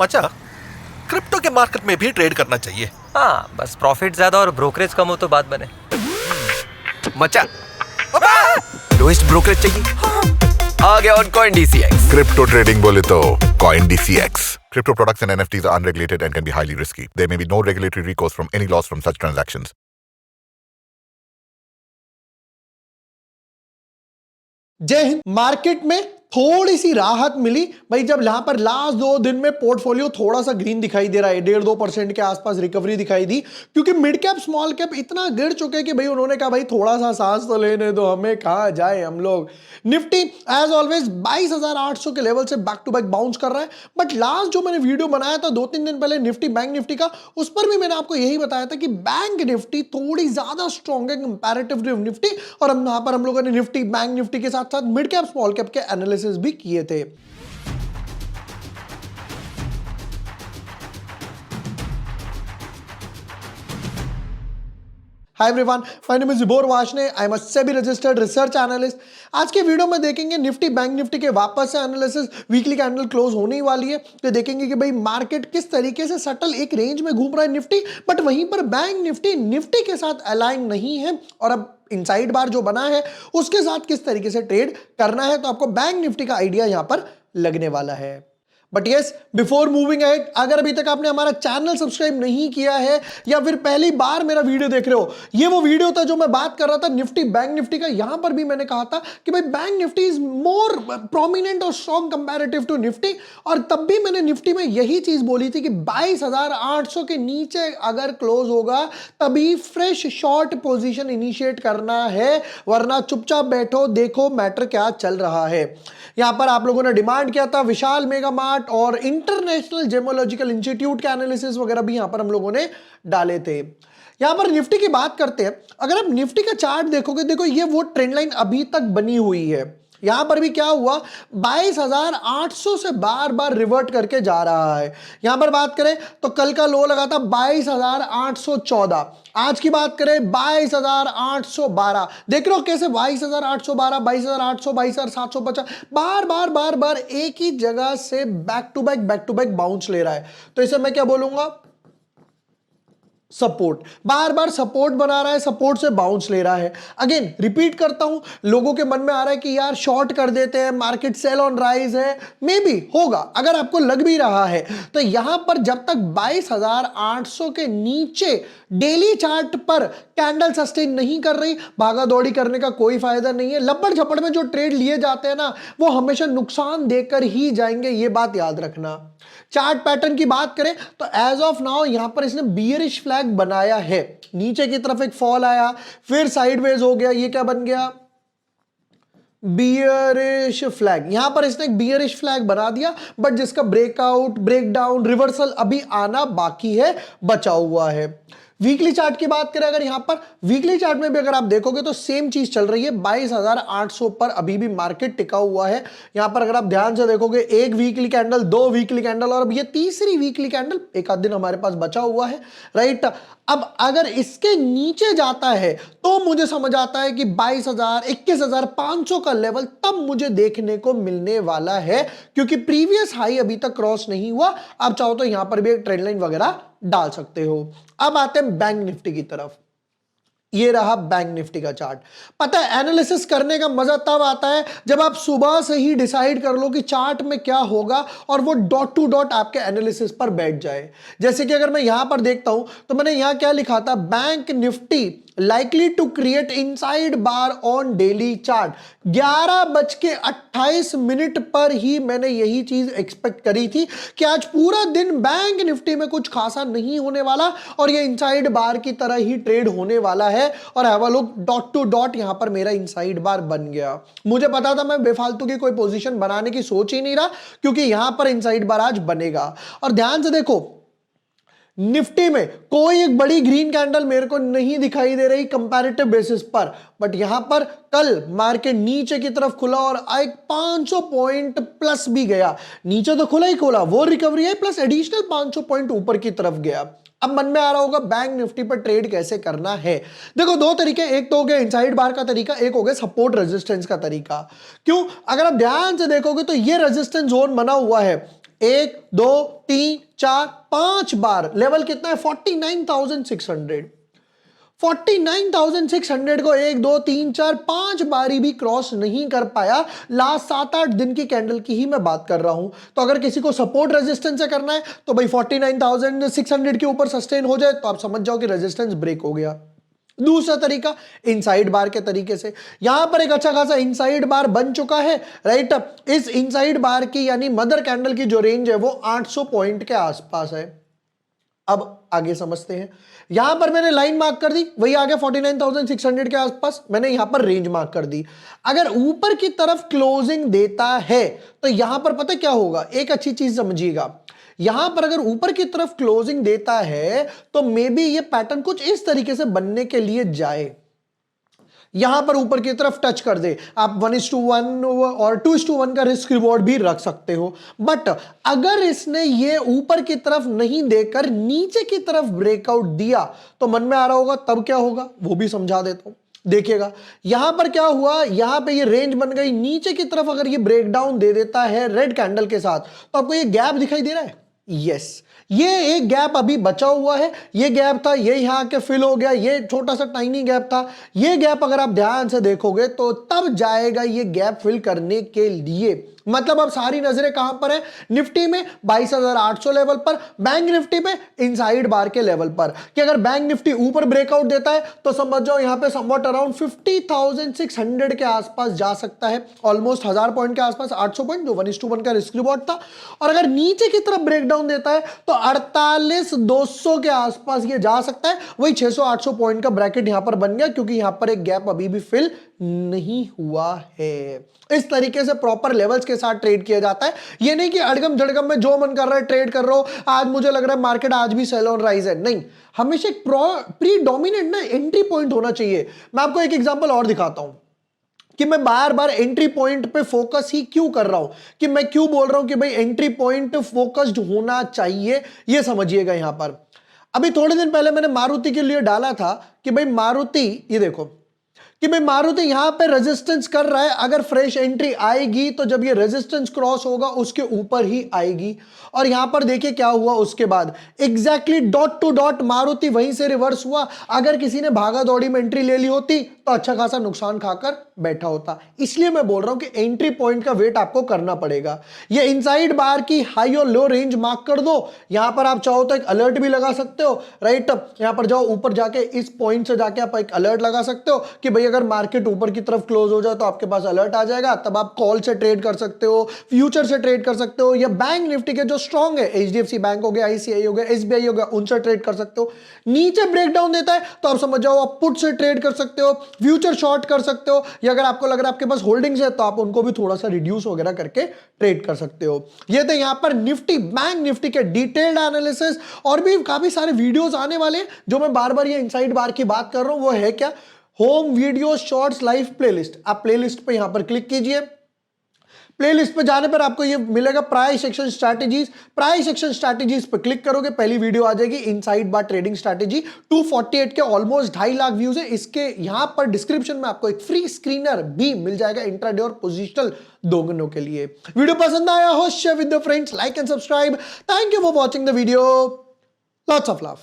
मचा, क्रिप्टो के मार्केट में भी ट्रेड करना चाहिए। हाँ, बस प्रॉफिट ज्यादा और ब्रोकरेज कम हो तो बात बने। मचा, लोएस्ट ब्रोकरेज चाहिए। आ गया on coin DCX। Crypto trading बोले तो coin DCX. Crypto products and NFTs are unregulated and can be highly risky. There may be no regulatory recourse from any loss from such transactions. जय Hind. Market में थोड़ी सी राहत मिली भाई, जब यहां पर लास्ट 2 दिन में पोर्टफोलियो थोड़ा सा ग्रीन दिखाई दे रहा है, 1.5-2% के आसपास रिकवरी दिखाई दी, क्योंकि मिड कैप स्मॉल कैप इतना गिर चुके कि भाई उन्होंने कहा भाई थोड़ा सा सांस तो लेने दो, हमें कहां जाए हम लोग। निफ्टी एज ऑलवेज 22,800 के लेवल से बैक टू बैक बाउंस कर रहा है। बट लास्ट जो मैंने वीडियो बनाया था 2-3 दिन पहले निफ्टी बैंक निफ्टी का, उस पर भी मैंने आपको यही बताया था कि बैंक निफ्टी थोड़ी ज्यादा स्ट्रॉन्ग है कंपैरेटिव टू निफ्टी। और हम यहां पर हम लोगों ने निफ्टी बैंक निफ्टी के साथ साथ मिड कैप स्मॉल कैप के एनालिसिस भी किए थे। Hi everyone, my name is Jibor Washne, I am a SEBI registered research analyst. आज के वीडियो में देखेंगे निफ्टी बैंक निफ्टी के वापस से एनालिसिस। वीकली कैंडल क्लोज होने वाली है तो देखेंगे कि भाई मार्केट किस तरीके से सटल एक रेंज में घूम रहा है निफ्टी, बट वहीं पर बैंक निफ्टी निफ्टी के साथ अलाइन नहीं है। और अब इनसाइड बार जो बना है उसके साथ किस तरीके से ट्रेड करना है, तो आपको बैंक निफ्टी का आइडिया यहां पर लगने वाला है। But yes, before moving ahead, अगर अभी तक आपने हमारा चैनल सब्सक्राइब नहीं किया है या फिर पहली बार मेरा वीडियो देख रहे हो, ये वो वीडियो था जो मैं बात कर रहा था निफ्टी बैंक निफ्टी का। यहां पर भी मैंने कहा था कि भाई bank Nifty is more prominent और स्ट्रॉन्ग कंपैरेटिव टू निफ्टी। और तब भी मैंने निफ्टी में यही चीज बोली थी कि 22,800 के नीचे अगर क्लोज होगा तभी फ्रेश शॉर्ट पोजीशन इनिशिएट करना है, वरना चुपचाप बैठो, देखो मैटर क्या चल रहा है। यहां पर आप लोगों ने डिमांड किया था विशाल मेगा मार्ट और इंटरनेशनल जेमोलॉजिकल इंस्टीट्यूट के एनालिसिस वगैरह भी यहां पर हम लोगों ने डाले थे। यहां पर निफ्टी की बात करते हैं। अगर आप निफ्टी का चार्ट देखोगे, देखो ये वो ट्रेंड लाइन अभी तक बनी हुई है। यहां पर भी क्या हुआ, 22,800 से बार बार रिवर्ट करके जा रहा है। यहां पर बात करें तो कल का लो लगा था 22,814। आज की बात करें 22,812। देख रहे हो कैसे 22,812, 22,800, 22,750 बार बार बार बार एक ही जगह से बैक टू बैक बाउंस ले रहा है। तो इसे मैं क्या बोलूंगा, सपोर्ट। बार बार सपोर्ट बना रहा है, सपोर्ट से बाउंस ले रहा है। अगेन रिपीट करता हूं, लोगों के मन में आ रहा है कि यार शॉर्ट कर देते हैं, मार्केट सेल ऑन राइज है। मे बी होगा, अगर आपको लग भी रहा है तो यहां पर जब तक 22,800 के नीचे डेली चार्ट पर कैंडल सस्टेन नहीं कर रही, भागा दौड़ी करने का कोई फायदा नहीं है। लपड़ झपड़ में जो ट्रेड लिए जाते हैं ना, वो हमेशा नुकसान देकर ही जाएंगे, ये बात याद रखना। चार्ट पैटर्न की बात करें तो एज ऑफ नाउ यहां पर इसने बियरिश फ्लैग बनाया है। नीचे की तरफ एक फॉल आया, फिर साइडवेज हो गया, ये क्या बन गया, बियरिश फ्लैग। यहां पर इसने एक बियरिश फ्लैग बना दिया, बट जिसका ब्रेकआउट, ब्रेकडाउन, रिवर्सल अभी आना बाकी है, बचा हुआ है। वीकली चार्ट की बात करें अगर यहां पर वीकली चार्ट में भी अगर आप देखोगे तो सेम चीज चल रही है, 22,800 पर अभी भी मार्केट टिका हुआ है। यहां पर अगर आप ध्यान से देखोगे, एक वीकली कैंडल, 2 वीकली कैंडल और अब ये तीसरी वीकली कैंडल, एक आध दिन हमारे पास बचा हुआ है, राइट। अब अगर इसके नीचे जाता है तो मुझे समझ आता है कि 22,000, 21,500 का लेवल तब मुझे देखने को मिलने वाला है, क्योंकि प्रीवियस हाई अभी तक क्रॉस नहीं हुआ। आप चाहो तो यहां पर भी एक ट्रेंड लाइन वगैरह डाल सकते हो। अब आते हैं बैंक निफ्टी की तरफ। ये रहा बैंक निफ्टी का चार्ट। पता है एनालिसिस करने का मजा तब आता है जब आप सुबह से ही डिसाइड कर लो कि चार्ट में क्या होगा और वो डॉट टू डॉट आपके एनालिसिस पर बैठ जाए। जैसे कि अगर मैं यहां पर देखता हूं तो मैंने यहां क्या लिखा था, bank Nifty likely to create inside bar on daily chart। 11:28 पर ही मैंने यही चीज एक्सपेक्ट करी थी कि आज पूरा दिन बैंक निफ्टी में कुछ खासा नहीं होने वाला और ये इनसाइड बार की तरह ही ट्रेड होने वाला है। और have a look, dot to dot यहां पर मेरा इनसाइड बार बन गया। मुझे पता था मैं बेफालतू की कोई पोजीशन बनाने की सोच ही नहीं रहा, क्योंकि यहां पर इनसाइड बार आज बनेगा। और ध्यान से देखो, निफ्टी में कोई एक बड़ी ग्रीन कैंडल मेरे को नहीं दिखाई दे रही कंपैरेटिव बेसिस पर, बट यहां पर कल मार्केट नीचे की तरफ खुला और एक 500 पॉइंट प्लस भी गया। नीचे तो खुला ही खुला, वो रिकवरी है, प्लस एडिशनल 500 पॉइंट ऊपर की तरफ गया। अब मन में आ रहा होगा बैंक निफ्टी पर ट्रेड कैसे करना है। देखो 2 तरीके, एक तो हो गया इनसाइड बार का तरीका, एक हो गया सपोर्ट रेजिस्टेंस का तरीका। क्यों, अगर आप ध्यान से देखोगे तो ये रेजिस्टेंस जोन बना हुआ है, 1 2 3 4 5 बार लेवल कितना है 49,600। 49,600 को 1 2 3 4 5 बारी भी क्रॉस नहीं कर पाया। लास्ट 7-8 दिन की कैंडल की ही मैं बात कर रहा हूं। तो अगर किसी को सपोर्ट रेजिस्टेंस से करना है तो भाई 49,600 के ऊपर सस्टेन हो जाए तो आप समझ जाओ कि रेजिस्टेंस ब्रेक हो गया। दूसरा तरीका इनसाइड बार के तरीके से, यहां पर एक अच्छा खासा इनसाइड बार बन चुका है, राइट। इस इनसाइड बार की यानी मदर कैंडल की जो रेंज है वो 800 पॉइंट के आसपास है। अब आगे समझते हैं। यहां पर मैंने लाइन मार्क कर दी, वही आ गया 49,600 के आसपास। मैंने यहां पर रेंज मार्क कर दी। अगर ऊपर की तरफ क्लोजिंग देता है तो यहां पर पता क्या होगा, एक अच्छी चीज समझिएगा। यहां पर अगर ऊपर की तरफ क्लोजिंग देता है तो मे बी ये पैटर्न कुछ इस तरीके से बनने के लिए जाए, यहां पर ऊपर की तरफ टच कर दे। आप 1:1 और 2:1 का रिस्क रिवॉर्ड भी रख सकते हो। बट अगर इसने ये ऊपर की तरफ नहीं देकर नीचे की तरफ ब्रेकआउट दिया तो मन में आ रहा होगा तब क्या होगा, वो भी समझा देता हूं। देखिएगा यहां पर क्या हुआ, यहां पे ये रेंज बन गई, नीचे की तरफ अगर ये ब्रेकडाउन दे देता है रेड कैंडल के साथ तो आपको ये गैप दिखाई दे रहा है। यस, ये एक गैप अभी बचा हुआ है। ये गैप था, ये यहां आके फिल हो गया, ये छोटा सा टाइनी गैप था। ये गैप अगर आप ध्यान से देखोगे तो तब जाएगा ये गैप फिल करने के लिए। मतलब अब सारी नजरें कहां पर है, निफ्टी में 22,800 लेवल पर, बैंक निफ्टी में इनसाइड बार के लेवल पर, कि अगर बैंक निफ्टी ऊपर ब्रेकआउट देता है तो समझ जाओ यहां पे समवट अराउंड 50,600 के आसपास जा सकता है, ऑलमोस्ट 1000 पॉइंट के आसपास, 800 पॉइंट जो 1:1 का रिस्क रिवॉर्ड था। और अगर नीचे की तरफ ब्रेकडाउन देता है तो 48,200 के आसपास ये जा सकता है। वही 600-800 पॉइंट का ब्रैकेट यहां पर बन गया क्योंकि यहां पर एक गैप अभी भी फिल नहीं हुआ है। इस तरीके से प्रॉपर लेवल्स के साथ ट्रेड किया जाता है। ये नहीं कि अड़गम जड़गम में जो मन कर रहा है ट्रेड कर रहा हो, आज मुझे लग रहा है मार्केट आज भी सेल ऑन राइज है, नहीं। हमेशा एक प्री डोमिनेंट ना एंट्री पॉइंट होना चाहिए। मैं आपको एक एग्जांपल और दिखाता हूं कि मैं बार बार एंट्री पॉइंट पे फोकस ही क्यों कर रहा हूं, कि मैं क्यों बोल रहा हूं कि भाई एंट्री पॉइंट फोकस्ड होना चाहिए। ये समझिएगा। यहां पर अभी थोड़े दिन पहले मैंने मारुति के लिए डाला था कि भाई मारुति, ये देखो कि भाई मारुति यहां पे रेजिस्टेंस कर रहा है, अगर फ्रेश एंट्री आएगी तो जब ये रेजिस्टेंस क्रॉस होगा उसके ऊपर ही आएगी। और यहां पर देखिए क्या हुआ उसके बाद, exactly dot to dot Maruti वहीं से रिवर्स हुआ। अगर किसी ने भागा दौड़ी में एंट्री ले ली होती तो अच्छा खासा नुकसान खाकर बैठा होता। इसलिए मैं बोल रहा हूं कि एंट्री पॉइंट का वेट आपको करना पड़ेगा। ये इनसाइड बार की हाई और लो रेंज मार्क कर दो। यहां पर आप चाहो तो एक अलर्ट भी लगा सकते हो, राइट। यहां पर जाओ ऊपर जाके इस पॉइंट से जाके आप एक अलर्ट लगा सकते हो कि भाई अगर मार्केट ऊपर की तरफ क्लोज हो जाए तो आपके पास अलर्ट आ जाएगा। तब आप कॉल से ट्रेड कर सकते हो, फ्यूचर से ट्रेड कर सकते हो, या बैंक निफ्टी के जो स्ट्रॉन्ग है, एचडीएफसी बैंक हो गया, आईसीआई हो गया, एसबीआई हो गया, उनसे ट्रेड कर सकते हो। नीचे ब्रेकडाउन देता है तो आप समझ जाओ आप पुट से ट्रेड कर सकते हो, फ्यूचर शॉर्ट कर सकते हो, या अगर आपको लग रहा है आपके पास होल्डिंग्स है तो आप उनको भी थोड़ा सा रिड्यूस वगैरह करके ट्रेड कर सकते हो। ये थे यहां पर निफ्टी, बैंक निफ्टी के डिटेल्ड एनालिसिस। और भी काफी सारे वीडियोस आने वाले हैं। जो मैं बार बार ये इनसाइड बार की बात कर रहा हूं वो है क्या, home video shorts live playlist. आप प्लेलिस्ट पे यहां पर क्लिक कीजिए। प्लेलिस्ट पे जाने पर आपको ये मिलेगा price action strategies. Price action strategies पे क्लिक करोगे पहली वीडियो आ जाएगी, इनसाइड बार ट्रेडिंग स्ट्रैटेजी। 248 के ऑलमोस्ट 2.5 लाख व्यूज है इसके। यहां पर डिस्क्रिप्शन में आपको एक फ्री स्क्रीनर भी मिल जाएगा इंट्राडे और पोजिशनल दोनों के लिए। वीडियो पसंद आया हो share with the friends, like and subscribe. Thank you for watching the video. Lots of love.